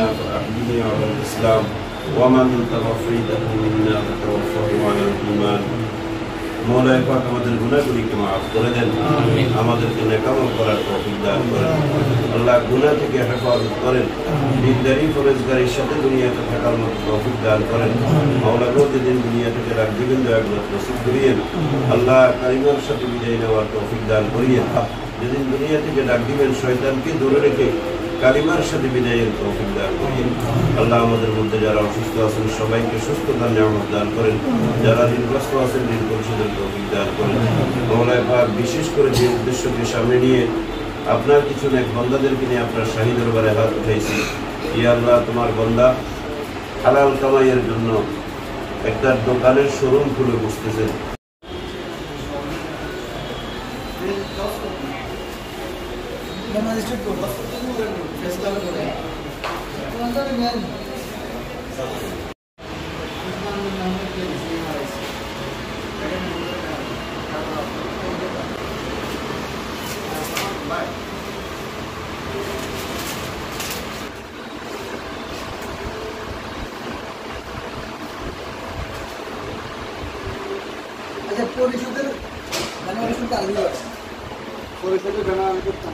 منا فأحيني على الإسلام ومن توفيته منا فتوفه على الإيمان মওলানা পাক আমাদের গুনাহগুলিকে মাফ করে দেন আমাদেরকে নেক আমল করার তৌফিক দান করেন আল্লাহ গুনাহ থেকে হেফাজত করেন দিনদারি ফরজগারির সাথে দুনিয়াতে থাকার মতো তৌফিক দান করেন মওলা গো যেদিন দুনিয়া থেকে রাখ দিবেন দয়া করে নসিব করিয়েন আল্লাহ কারিমের সাথে বিদায় নেওয়ার তৌফিক দান করিয়েন যেদিন দুনিয়া থেকে ডাক দিবেন শয়তানকে দূরে রেখে কালিমার সাথে বিদায়ের তৌফিক দান করেন আল্লাহ আমাদের মধ্যে যারা অসুস্থ আছেন সবাইকে সুস্থতার নিয়ামত দান করেন যারা ঋণগ্রস্ত আছেন ঋণ পরিশোধের তৌফিক দান করেন মওলা পাক বিশেষ করে যে উদ্দেশ্যকে সামনে নিয়ে আপনার কিছু নেক বান্দাদেরকে নিয়ে আপনার শাহী দরবারে হাত উঠাইছি ইয়া আল্লাহ তোমার বান্দা হালাল কামাইয়ের জন্য একটা দোকানের শোরুম খুলে বসতেছেন পরিষদের পরিষদের গানা আমি করতাম